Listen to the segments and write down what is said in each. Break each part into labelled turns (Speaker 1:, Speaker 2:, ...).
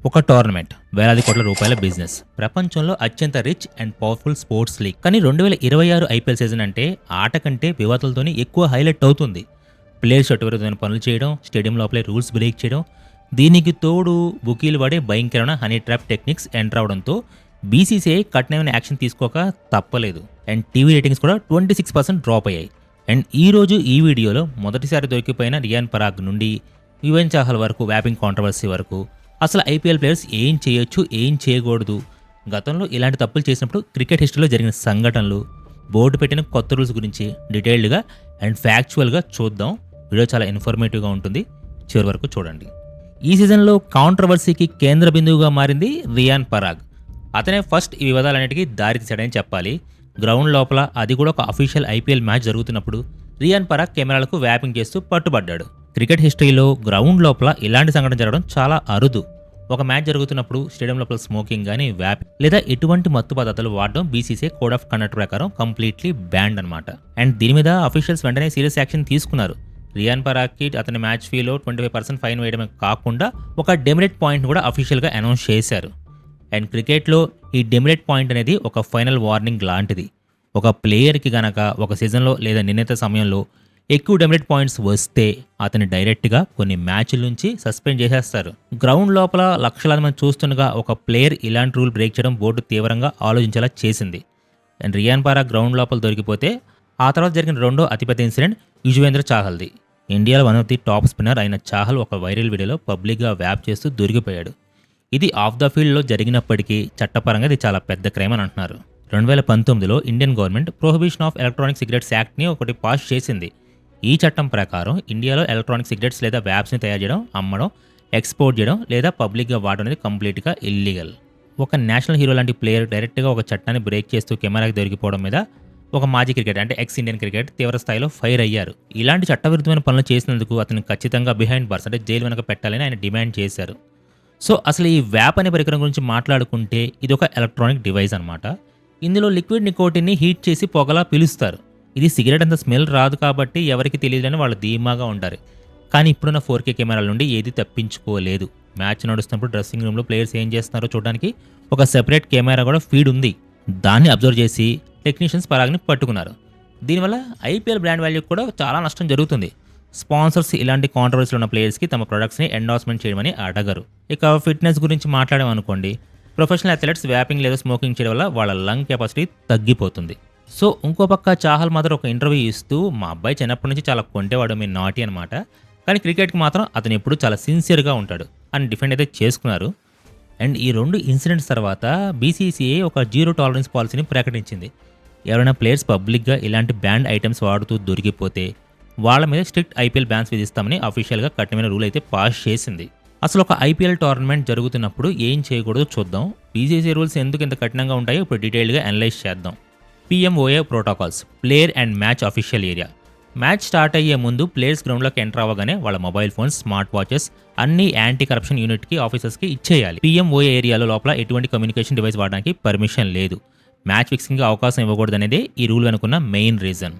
Speaker 1: ఒక టోర్నమెంట్ వేలాది కోట్ల రూపాయల బిజినెస్, ప్రపంచంలో అత్యంత rich and powerful sports league. కానీ 2026 ఐపీఎల్ సీజన్ అంటే ఆట కంటే వివాదాలతోనే ఎక్కువ హైలైట్ అవుతుంది. ప్లేయర్స్ చట్టవిరుద్ధమైన పనులు చేయడం, స్టేడియం లోపలే రూల్స్ బ్రేక్ చేయడం, దీనికి తోడు బుకీలు వాడే భయంకరమైన హనీ ట్రాప్ టెక్నిక్స్ ఎంటర్ అవడంతో బీసీసీఐ కఠినమైన యాక్షన్ తీసుకోక తప్పలేదు. అండ్ టీవీ రేటింగ్స్ కూడా 26% డ్రాప్ అయ్యాయి. అండ్ ఈరోజు ఈ వీడియోలో మొదటిసారి దొరికిపోయిన రియాన్ పరాగ్ నుండి యువన్ చాహల్ వరకు వ్యాపింగ్ కాంట్రవర్సీ వరకు అసలు ఐపీఎల్ ప్లేయర్స్ ఏం చేయొచ్చు, ఏం చేయకూడదు, గతంలో ఇలాంటి తప్పులు చేసినప్పుడు క్రికెట్ హిస్టరీలో జరిగిన సంఘటనలు, బోర్డు పెట్టిన కొత్త రూల్స్ గురించి డీటెయిల్డ్గా అండ్ ఫ్యాక్చువల్గా చూద్దాం. వీడియో చాలా ఇన్ఫర్మేటివ్గా ఉంటుంది, చివరి వరకు చూడండి. ఈ సీజన్లో కాంట్రవర్సీకి కేంద్ర బిందువుగా మారింది రియాన్ పరాగ్. అతనే ఫస్ట్ ఈ వివాదాలన్నిటికీ దారి తీసాడని చెప్పాలి. గ్రౌండ్ లోపల, అది కూడా ఒక అఫీషియల్ ఐపీఎల్ మ్యాచ్ జరుగుతున్నప్పుడు రియాన్ పరాగ్ కెమెరాలకు వ్యాపింగ్ చేస్తూ పట్టుబడ్డాడు. క్రికెట్ హిస్టరీలో గ్రౌండ్ లోపల ఇలాంటి సంఘటన జరగడం చాలా అరుదు. ఒక మ్యాచ్ జరుగుతున్నప్పుడు స్టేడియం లోపల స్మోకింగ్ కానీ, వ్యాపింగ్ లేదా ఎటువంటి మత్తు పదార్థాలు వాడడం బీసీసీఐ కోడ్ ఆఫ్ కండక్ట్ ప్రకారం కంప్లీట్లీ బ్యాండ్ అనమాట. అండ్ దీని మీద అఫీషియల్స్ వెంటనే సీరియస్ యాక్షన్ తీసుకున్నారు. రియాన్ పరాగ్కి అతని మ్యాచ్ ఫీలో 25% ఫైన్ వేయడమే కాకుండా ఒక డెమెరిట్ పాయింట్ కూడా అఫీషియల్గా అనౌన్స్ చేశారు. అండ్ క్రికెట్లో ఈ డెమెరిట్ పాయింట్ అనేది ఒక ఫైనల్ వార్నింగ్ లాంటిది. ఒక ప్లేయర్కి గనక ఒక సీజన్లో లేదా నిర్ణీత సమయంలో ఎక్కువ డెమెరిట్ పాయింట్స్ వస్తే అతని డైరెక్ట్గా కొన్ని మ్యాచ్ల నుంచి సస్పెండ్ చేసేస్తారు. గ్రౌండ్ లోపల లక్షలాది మంది చూస్తుండగా ఒక ప్లేయర్ ఇలాంటి రూల్ బ్రేక్ చేయడం బోర్డు తీవ్రంగా ఆలోచించేలా చేసింది. అండ్ రియాన్ పరాగ్ గ్రౌండ్ లోపల దొరికిపోతే ఆ తర్వాత జరిగిన రెండో అతిపెద్ద ఇన్సిడెంట్ యుజ్వేంద్ర చాహల్ది. ఇండియాలో one of the top spinner అయిన చాహల్ ఒక వైరల్ వీడియోలో పబ్లిక్గా వ్యాప్ చేస్తూ దొరికిపోయాడు. ఇది ఆఫ్ ద ఫీల్డ్లో జరిగినప్పటికీ చట్టపరంగా ఇది చాలా పెద్ద క్రైమ్ అని అంటున్నారు. 2019లో Indian government prohibition of electronic cigarettes యాక్ట్ని ఒకటి పాస్ చేసింది. ఈ చట్టం ప్రకారం ఇండియాలో ఎలక్ట్రానిక్ సిగరెట్స్ లేదా వ్యాప్స్ని తయారు చేయడం, అమ్మడం, ఎక్స్పోర్ట్ చేయడం లేదా పబ్లిక్గా వాడడం అనేది కంప్లీట్గా ఇల్లీగల్. ఒక నేషనల్ హీరో లాంటి ప్లేయర్ డైరెక్ట్గా ఒక చట్టాన్ని బ్రేక్ చేస్తూ కెమెరాకి దొరికిపోవడం మీద ఒక మాజీ క్రికెట్ అంటే ఎక్స్ ఇండియన్ క్రికెట్ తీవ్ర స్థాయిలో ఫైర్ అయ్యారు. ఇలాంటి చట్టవిరుద్ధమైన పనులు చేసినందుకు అతను ఖచ్చితంగా బిహైండ్ బార్స్ అంటే జైలు వెనక పెట్టాలని ఆయన డిమాండ్ చేశారు. సో అసలు ఈ వ్యాప్ అనే పరికరం గురించి మాట్లాడుకుంటే ఇది ఒక ఎలక్ట్రానిక్ డివైస్ అనమాట. ఇందులో లిక్విడ్ నికోటిన్ని హీట్ చేసి పొగలా పిలుస్తారు. ఇది సిగరెట్ అంత స్మెల్ రాదు కాబట్టి ఎవరికి తెలియదని వాళ్ళు ధీమాగా ఉంటారు. కానీ ఇప్పుడున్న 4K కెమెరాల నుండి ఏది తప్పించుకోలేదు. మ్యాచ్ నడుస్తున్నప్పుడు డ్రెస్సింగ్ రూమ్లో ప్లేయర్స్ ఏం చేస్తున్నారో చూడడానికి ఒక సెపరేట్ కెమెరా కూడా ఫీడ్ ఉంది. దాన్ని అబ్జర్వ్ చేసి టెక్నీషియన్స్ పరాగ్ని పట్టుకున్నారు. దీనివల్ల ఐపీఎల్ బ్రాండ్ వాల్యూ కూడా చాలా నష్టం జరుగుతుంది. స్పాన్సర్స్ ఇలాంటి కాంట్రవర్సీలు ఉన్న ప్లేయర్స్కి తమ ప్రొడక్ట్స్ని ఎండార్స్మెంట్ చేయమని అడగరు. ఇక ఫిట్నెస్ గురించి మాట్లాడామనుకోండి, ప్రొఫెషనల్ అథ్లెట్స్ వ్యాపింగ్ లేదా స్మోకింగ్ చేయడం వల్ల వాళ్ళ లంగ్ కెపాసిటీ తగ్గిపోతుంది. సో ఇంకో పక్క చాహల్ మాత్రం ఒక ఇంటర్వ్యూ ఇస్తూ, మా అబ్బాయి చిన్నప్పటి నుంచి చాలా కొంటేవాడు, మీ నాటి అనమాట, కానీ క్రికెట్కి మాత్రం అతను ఎప్పుడు చాలా సిన్సియర్గా ఉంటాడు అని డిఫెండ్ అయితే చేసుకున్నారు. అండ్ ఈ రెండు ఇన్సిడెంట్స్ తర్వాత బీసీసీఐ ఒక జీరో టాలరెన్స్ పాలసీని ప్రకటించింది. ఎవరైనా ప్లేయర్స్ పబ్లిక్గా ఇలాంటి బ్యాండ్ ఐటమ్స్ వాడుతూ దొరికిపోతే వాళ్ళ మీద స్ట్రిక్ట్ ఐపీఎల్ బ్యాన్స్ విధిస్తామని అఫీషియల్గా కఠినమైన రూల్ అయితే పాస్ చేసింది. అసలు ఒక ఐపీఎల్ టోర్నమెంట్ జరుగుతున్నప్పుడు ఏం చేయకూడదో చూద్దాం. బీసీసీఐ రూల్స్ ఎందుకు ఇంత కఠినంగా ఉంటాయో ఇప్పుడు డీటెయిల్గా అనలైజ్ చేద్దాం. PMOA protocols, player and match official area. Match start అయ్యే ముందు ప్లేయర్స్ గ్రౌండ్లోకి ఎంటర్ అవ్వగానే వాళ్ళ మొబైల్ ఫోన్స్, స్మార్ట్ వాచెస్ అన్ని యాంటీ కరప్షన్ యూనిట్కి, ఆఫీసర్స్కి ఇచ్చేయాలి. PMOA ఏరియాలో లోపల ఎటువంటి కమ్యూనికేషన్ డివైస్ వాడడానికి పర్మిషన్ లేదు. మ్యాచ్ ఫిక్సింగ్కి అవకాశం ఇవ్వకూడదు అనేది ఈ రూల్ వెనుకున్న main reason.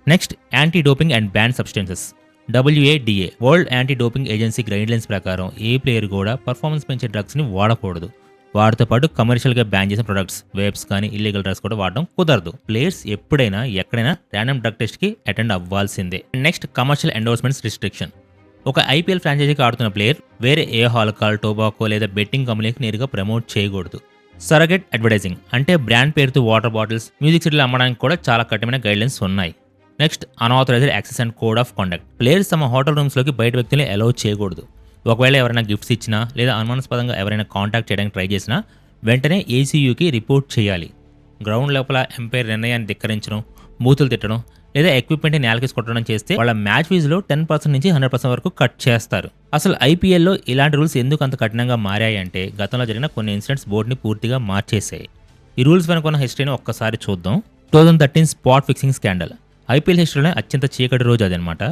Speaker 1: Next, anti doping and ban substances. WADA world anti doping agency guidelines ప్రకారం ఏ ప్లేయర్ కూడా పర్ఫార్మెన్స్ పెంచే డ్రగ్స్ని వాడకూడదు. వాటితో పాటు కమర్షియల్గా బ్యాన్ చేసిన ప్రొడక్ట్స్, వేబ్స్ కానీ ఇల్లీగల్ డ్రగ్స్ కూడా వాడడం కుదరదు. ప్లేయర్స్ ఎప్పుడైనా ఎక్కడైనా ర్యాండమ్ డ్రగ్ టెస్ట్కి అటెండ్ అవ్వాల్సిందే. Next, commercial endorsements restriction. ఒక ఐపీఎల్ ఫ్రాంచైజీకి ఆడుతున్న ప్లేయర్ వేరే ఏ ఆల్కహాల్, టొబాకో లేదా బెట్టింగ్ కంపెనీకి నేరుగా ప్రమోట్ చేయకూడదు. సరగెట్ అడ్వర్టైజింగ్ అంటే బ్రాండ్ పేరుతో వాటర్ బాటిల్స్, మ్యూజిక్ సిటీలు అమ్మడానికి కూడా చాలా కఠినమైన గైడ్లైన్స్ ఉన్నాయి. Next, unauthorised access and code of conduct. Players తమ హోటల్ రూమ్స్లోకి బయట వ్యక్తుల్ని అలౌ చేయకూడదు. ఒకవేళ ఎవరైనా గిఫ్ట్స్ ఇచ్చినా లేదా అనుమానాస్పదంగా ఎవరైనా కాంటాక్ట్ చేయడానికి ట్రై చేసినా వెంటనే ACUకి రిపోర్ట్ చేయాలి. గ్రౌండ్ లోపల ఎంపైర్ నిర్ణయాన్ని ధిక్కరించడం, బూతులు తిట్టడం లేదా ఎక్విప్మెంట్ని నేలకేసి కొట్టడం చేస్తే వాళ్ళ మ్యాచ్ ఫీజులో 10% నుంచి 100% వరకు కట్ చేస్తారు. అసలు ఐపీఎల్లో ఇలాంటి రూల్స్ ఎందుకు అంత కఠినంగా మారాయి అంటే గతంలో జరిగిన కొన్ని ఇన్సిడెంట్స్ బోర్డుని పూర్తిగా మార్చేసాయి. ఈ రూల్స్ వెనుకున్న హిస్టరీని ఒక్కసారి చూద్దాం. 2013 స్పాట్ ఫిక్సింగ్ స్కాండల్. ఐపీఎల్ హిస్టరీలో అత్యంత చీకటి రోజు అదనమాట.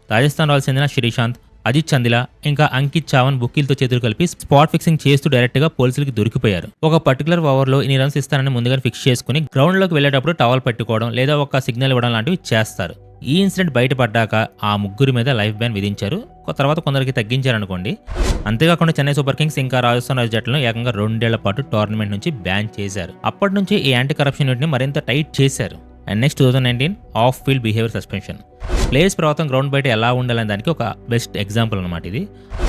Speaker 1: రాజస్థాన్ రాయల్స్ చెందిన శ్రీశాంత్, అజిత్ చందిలా ఇంకా అంకిత్ చావన్ బుక్కీలతో చేతులు కలిపి స్పాట్ ఫిక్సింగ్ చేస్తూ డైరెక్ట్గా పోలీసులకి దొరికిపోయారు. ఒక పర్టికులర్ ఓవర్లో ఇన్ని రన్స్ ఇస్తానని ముందుగా ఫిక్స్ చేసుకుని గ్రౌండ్లోకి వెళ్ళేటప్పుడు టవల్ పెట్టుకోవడం లేదా ఒక సిగ్నల్ ఇవ్వడం లాంటివి చేస్తారు. ఈ ఇన్సిడెంట్ బయటపడ్డాక ఆ ముగ్గురి మీద లైఫ్ బ్యాన్ విధించారు. తర్వాత కొందరికి తగ్గించారనుకోండి. అంతేకాకుండా చెన్నై సూపర్ కింగ్స్ ఇంకా రాజస్థాన్ రాయల్స్ జట్లను ఏకంగా 2 ఏళ్ల పాటు టోర్నమెంట్ నుంచి బ్యాన్ చేశారు. అప్పటి నుంచి ఈ యాంటీ కరప్షన్ యూనిట్ని మరింత టైట్ చేశారు. And next 2019 of field behaviour suspension. Players ప్రవర్తన గ్రౌండ్ బయట ఎలా ఉండాలనే దానికి ఒక బెస్ట్ ఎగ్జాంపుల్ అనమాట ఇది.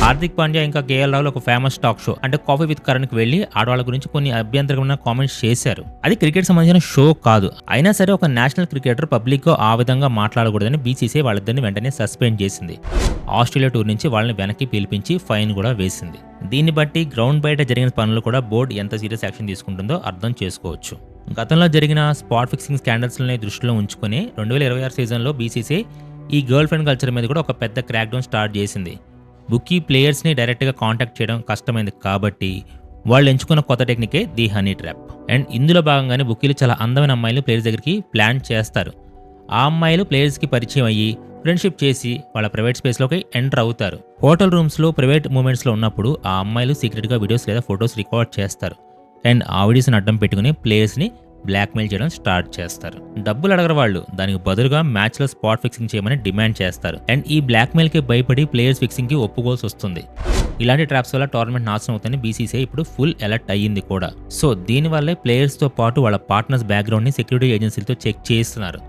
Speaker 1: హార్దిక్ పాండ్యా ఇంకా కేఎల్ రాహుల్ ఒక ఫేమస్ టాక్ షో అంటే కాఫీ విత్ కరణ్కి వెళ్ళి ఆడవాళ్ళ గురించి కొన్ని అభ్యంతరమైన కామెంట్స్ చేశారు. అది క్రికెట్ సంబంధించిన షో కాదు. అయినా సరే ఒక నేషనల్ క్రికెటర్ పబ్లిక్ గా ఆ విధంగా మాట్లాడకూడదని బీసీసీఐ వాళ్ళిద్దరిని వెంటనే సస్పెండ్ చేసింది. ఆస్ట్రేలియా టూర్ నుంచి వాళ్ళని వెనక్కి పిలిపించి ఫైన్ కూడా వేసింది. దీన్ని బట్టి గ్రౌండ్ బయట జరిగిన పనులు కూడా బోర్డు ఎంత సీరియస్ యాక్షన్ తీసుకుంటుందో అర్థం చేసుకోవచ్చు. గతంలో జరిగిన స్పాట్ ఫిక్సింగ్ స్కాండల్స్ని దృష్టిలో ఉంచుకుని 2026 సీజన్లో బీసీసీఐ ఈ గర్ల్ ఫ్రెండ్ కల్చర్ మీద కూడా ఒక పెద్ద క్రాక్ డౌన్ స్టార్ట్ చేసింది. బుకీ ప్లేయర్స్ని డైరెక్ట్గా కాంటాక్ట్ చేయడం కష్టమైంది కాబట్టి వాళ్ళు ఎంచుకున్న కొత్త టెక్నికే ది హనీ ట్రాప్. అండ్ ఇందులో భాగంగానే బుకీలు చాలా అందమైన అమ్మాయిలు ప్లేయర్స్ దగ్గరికి ప్లాన్ చేస్తారు. ఆ అమ్మాయిలు ప్లేయర్స్కి పరిచయం అయ్యి ఫ్రెండ్షిప్ చేసి వాళ్ళ ప్రైవేట్ స్పేస్లోకి ఎంటర్ అవుతారు. హోటల్ రూమ్స్లో ప్రైవేట్ మూమెంట్స్లో ఉన్నప్పుడు ఆ అమ్మాయిలు సీక్రెట్గా వీడియోస్ లేదా ఫొటోస్ రికార్డ్ చేస్తారు. అండ్ ఆ వీడియోస్ని అడ్డం పెట్టుకుని ప్లేయర్స్ని బ్లాక్మెయిల్ చేయడం స్టార్ట్ చేస్తారు. డబ్బులు అడగరు వాళ్ళు, దానికి బదులుగా మ్యాచ్లో స్పాట్ ఫిక్సింగ్ చేయమని డిమాండ్ చేస్తారు. అండ్ ఈ బ్లాక్మెయిల్కి భయపడి ప్లేయర్స్ ఫిక్సింగ్కి ఒప్పుకోవాల్సి వస్తుంది. ఇలాంటి ట్రాప్స్ వల్ల టోర్నమెంట్ నాశనం అవుతుందని బీసీసీఐ ఇప్పుడు ఫుల్ అలర్ట్ అయ్యింది కూడా. సో దీనివల్లే ప్లేయర్స్తో పాటు వాళ్ళ పార్ట్నర్స్ బ్యాక్గ్రౌండ్ని సెక్యూరిటీ ఏజెన్సీలతో చెక్ చేస్తున్నారు.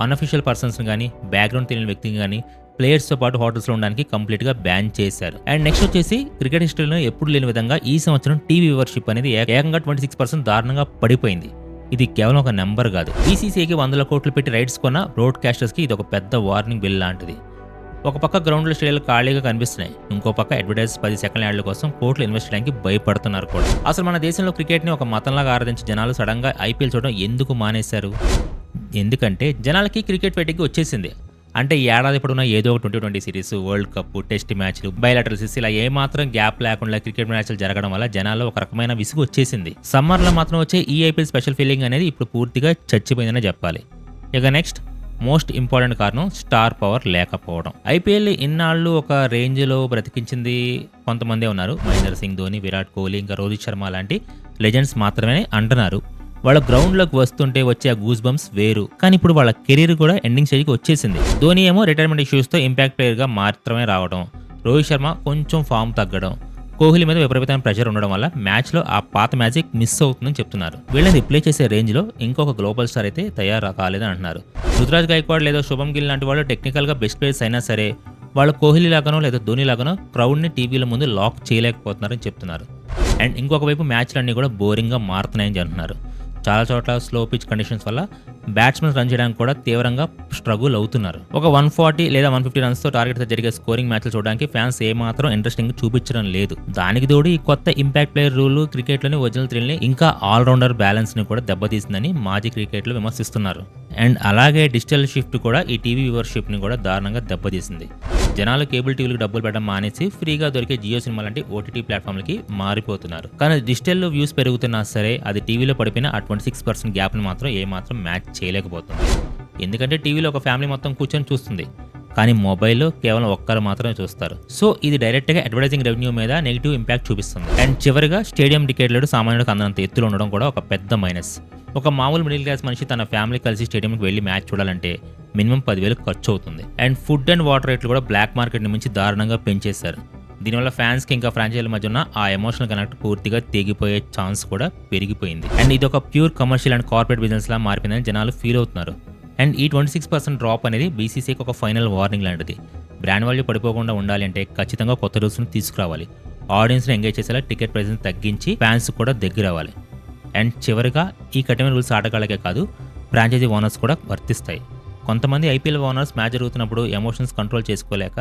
Speaker 1: అన్అఫీషియల్ పర్సన్స్ని కానీ బ్యాక్గ్రౌండ్ తెలియని వ్యక్తిని కానీ ప్లేయర్స్తో పాటు హోటల్స్లో ఉండడానికి కంప్లీట్గా బ్యాన్ చేశారు. అండ్ నెక్స్ట్ వచ్చేసి క్రికెట్ హిస్టరీలో ఎప్పుడు లేని విధంగా ఈ సంవత్సరం టీవీ వ్యూవర్షిప్ అనేది ఏకంగా 26% దారుణంగా పడిపోయింది. ఇది కేవలం ఒక నెంబర్ కాదు. బీసీసీఐకి 100 కోట్లు పెట్టి రైట్స్ కొన్న బ్రాడ్కాస్టర్స్కి ఇది ఒక పెద్ద వార్నింగ్ బిల్ లాంటిది. ఒక పక్క గ్రౌండ్లో స్టేడియాలు ఖాళీగా కనిపిస్తున్నాయి, ఇంకో పక్క అడ్వర్టైజ్ 10 సెకండ్ల యాడ్ల కోసం కోట్లు ఇన్వెస్ట్ చేయడానికి భయపడుతున్నారు కూడా. అసలు మన దేశంలో క్రికెట్ని ఒక మతంలాగా ఆరాధించే జనాలు సడన్గా ఐపీఎల్ చూడడం ఎందుకు మానేశారు? ఎందుకంటే జనాలకి క్రికెట్ ఫెటిగ్ వచ్చేసింది. అంటే ఈ ఏడాది పొడవునా ఏదో ఒక 2020 సిరీస్, వరల్డ్ కప్, టెస్ట్ మ్యాచ్లు, బయలాటరల్ సిరీస్ ఇలా ఏమాత్రం గ్యాప్ లేకుండా క్రికెట్ మ్యాచ్లు జరగడం వల్ల జనాల్లో ఒక రకమైన విసుగు వచ్చేసింది. సమ్మర్లో మాత్రం వచ్చే ఈ ఐపీఎల్ స్పెషల్ ఫీలింగ్ అనేది ఇప్పుడు పూర్తిగా చచ్చిపోయిందనే చెప్పాలి. ఇక నెక్స్ట్ మోస్ట్ ఇంపార్టెంట్ కారణం స్టార్ పవర్ లేకపోవడం. ఐపీఎల్ ఇన్నాళ్ళు ఒక రేంజ్లో బ్రతికించింది కొంతమందే ఉన్నారు. మహేంద్ర సింగ్ ధోని, విరాట్ కోహ్లీ, ఇంకా రోహిత్ శర్మ లాంటి లెజెండ్స్ మాత్రమే అంటున్నారు. వాళ్ళ గ్రౌండ్లోకి వస్తుంటే వచ్చే ఆ గూస్ బంప్స్ వేరు. కానీ ఇప్పుడు వాళ్ళ కెరీర్ కూడా ఎండింగ్ స్టేజ్కి వచ్చేసింది. ధోని ఏమో రిటైర్మెంట్ ఇష్యూస్తో ఇంపాక్ట్ ప్లేయర్గా మాత్రమే రావడం, రోహిత్ శర్మ కొంచెం ఫామ్ తగ్గడం, కోహ్లీ మీద విపరీతమైన ప్రెషర్ ఉండడం వల్ల మ్యాచ్లో ఆ పాత మ్యాజిక్ మిస్ అవుతుందని చెప్తున్నారు. వీళ్ళని రిప్లే చేసే రేంజ్లో ఇంకొక గ్లోబల్ స్టార్ అయితే తయారు కాలేదని అంటున్నారు. రుతురాజ్ గైక్వాడ్ లేదా శుభం గిల్ లాంటి వాళ్ళు టెక్నికల్గా బెస్ట్ ప్లేయర్స్ అయినా సరే వాళ్ళు కోహ్లీ లాగానో లేదా ధోని లాగానో క్రౌడ్ని టీవీల ముందు లాక్ చేయలేకపోతున్నారని చెప్తున్నారు. అండ్ ఇంకొక వైపు మ్యాచ్లన్నీ కూడా బోరింగ్గా మారుతున్నాయని చెప్తున్నారు. చాలా చోట్ల స్లో పిచ్ కండిషన్స్ వల్ల బ్యాట్స్మెన్ రన్ చేయడానికి కూడా తీవ్రంగా స్ట్రగుల్ అవుతున్నారు. ఒక 140 లేదా 150 రన్స్తో టార్గెట్తో జరిగే స్కోరింగ్ మ్యాచ్లు చూడడానికి ఫ్యాన్స్ ఏమాత్రం ఇంట్రెస్టింగ్ చూపించడం లేదు. దానికి తోడు ఈ కొత్త ఇంపాక్ట్ ప్లేయర్ రూల్ క్రికెట్లోని ఒరిజినల్ థ్రిల్ని ఇంకా ఆల్రౌండర్ బ్యాలెన్స్ని కూడా దెబ్బతీసిందని మాజీ క్రికెట్లో విమర్శిస్తున్నారు. అండ్ అలాగే డిజిటల్ షిఫ్ట్ కూడా ఈ టీవీ వ్యూవర్షిప్ని కూడా దారుణంగా దెబ్బతీసింది. జనాలు కేబుల్ టీవీలకు డబ్బులు పెట్టడం మానేసి ఫ్రీగా దొరికే జియో సినిమా లాంటి ఓటీటీ ప్లాట్ఫామ్లకి మారిపోతున్నారు. కానీ డిజిటల్లో వ్యూస్ పెరుగుతున్నా సరే అది టీవీలో పడిపోయిన ఆ 26% గ్యాప్ని మాత్రం ఏమాత్రం మ్యాచ్ చేయలేకపోతుంది. ఎందుకంటే టీవీలో ఒక ఫ్యామిలీ మొత్తం కూర్చొని చూస్తుంది, కానీ మొబైల్లో కేవలం ఒక్కరు మాత్రమే చూస్తారు. సో ఇది డైరెక్ట్గా అడ్వర్టైజింగ్ రెవెన్యూ మీద నెగిటివ్ ఇంపాక్ట్ చూపిస్తుంది. అండ్ చివరిగా స్టేడియం టికెట్లు సామాన్యుడికి అందనంత ఎత్తులో ఉండడం కూడా ఒక పెద్ద మైనస్. ఒక మామూలు మిడిల్ క్లాస్ మనిషి తన ఫ్యామిలీ కలిసి స్టేడియంకి వెళ్ళి మ్యాచ్ చూడాలంటే మినిమం 10,000 ఖర్చు అవుతుంది. అండ్ ఫుడ్ అండ్ వాటర్ రేట్లు కూడా బ్లాక్ మార్కెట్ని మించి దారుణంగా పెంచేశారు. దీనివల్ల ఫ్యాన్స్కి ఇంకా ఫ్రాంచైజీల మధ్య ఉన్న ఆ ఎమోషనల్ కనెక్ట్ పూర్తిగా తెగిపోయే ఛాన్స్ కూడా పెరిగిపోయింది. అండ్ ఇది ఒక pure commercial and corporate business లా మారిపోయిందని జనాలు ఫీల్ అవుతున్నారు. అండ్ ఈ 26% డ్రాప్ అనేది బీసీసీకి ఒక ఫైనల్ వార్నింగ్ లాంటిది. బ్రాండ్ వాల్యూ పడిపోకుండా ఉండాలి అంటే ఖచ్చితంగా కొత్త రూల్స్ని తీసుకురావాలి. ఆడియన్స్ని ఎంగేజ్ చేసేలా టికెట్ ప్రైస్ని తగ్గించి ఫ్యాన్స్ కూడా దగ్గర అవ్వాలి. అండ్ చివరిగా ఈ కఠిన రూల్స్ ఆటగాళ్ళకే కాదు ఫ్రాంచైజీ ఓనర్స్ కూడా వర్తిస్తాయి. కొంతమంది ఐపీఎల్ ఓనర్స్ మ్యాచ్ జరుగుతున్నప్పుడు ఎమోషన్స్ కంట్రోల్ చేసుకోలేక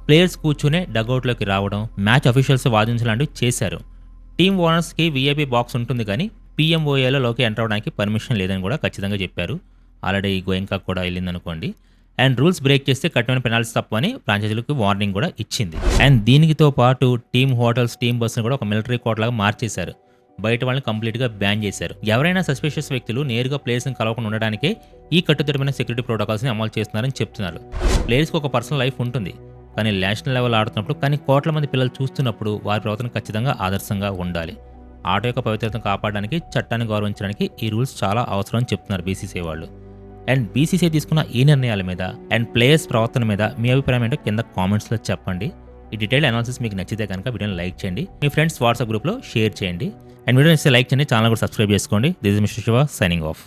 Speaker 1: ప్లేయర్స్ కూర్చునే డగౌట్లోకి రావడం, మ్యాచ్ అఫీషియల్స్ వాదించలాంటివి చేశారు. టీమ్ ఓనర్స్కి వీఐపీ బాక్స్ ఉంటుంది కానీ పీఎంఓఏలోకి ఎంటర్ అవడానికి పర్మిషన్ లేదని కూడా ఖచ్చితంగా చెప్పారు. ఆల్రెడీ గోయంకా కూడా వెళ్ళిందనుకోండి. అండ్ రూల్స్ బ్రేక్ చేస్తే కఠినమైన పెనాల్టీస్ తప్పని ఫ్రాంచైజీలకు వార్నింగ్ కూడా ఇచ్చింది. అండ్ దీనితో పాటు టీమ్ హోటల్స్, టీమ్ బస్సును కూడా ఒక మిలిటరీ కోర్ట్ లాగా మార్చేశారు. బయట వాళ్ళని కంప్లీట్గా బ్యాన్ చేశారు. ఎవరైనా సస్పిషియస్ వ్యక్తులు నేరుగా ప్లేయర్స్ని కలవకుండా ఉండడానికే ఈ కట్టుదిట్టమైన సెక్యూరిటీ ప్రోటోకాల్స్ని అమలు చేస్తున్నారని చెప్తున్నారు. ప్లేయర్స్కి ఒక పర్సనల్ లైఫ్ ఉంటుంది, కానీ నేషనల్ లెవెల్ ఆడుతున్నప్పుడు, కానీ కోట్ల మంది పిల్లలు చూస్తున్నప్పుడు వారి ప్రవర్తన ఖచ్చితంగా ఆదర్శంగా ఉండాలి. ఆట యొక్క పవిత్రతను కాపాడడానికి, చట్టాన్ని గౌరవించడానికి ఈ రూల్స్ చాలా అవసరం అని చెప్తున్నారు బీసీసీఐ వాళ్ళు. అండ్ బీసీసీఐ తీసుకున్న ఈ నిర్ణయాల మీద అండ్ ప్లేయర్స్ ప్రవర్తన మీద మీ అభిప్రాయం ఏంటో కింద కామెంట్స్లో చెప్పండి. ఈ డీటెయిల్ అనాలిసిస్ మీకు నచ్చితే కనుక వీడియోని లైక్ చేయండి, మీ ఫ్రెండ్స్ వాట్సాప్ గ్రూప్లో షేర్ చేయండి. అండ్ వీడియో నచ్చితే లైక్ చేయండి, ఛానల్ కూడా సబ్స్క్రైబ్ చేసుకోండి. This is mister Shiva signing off.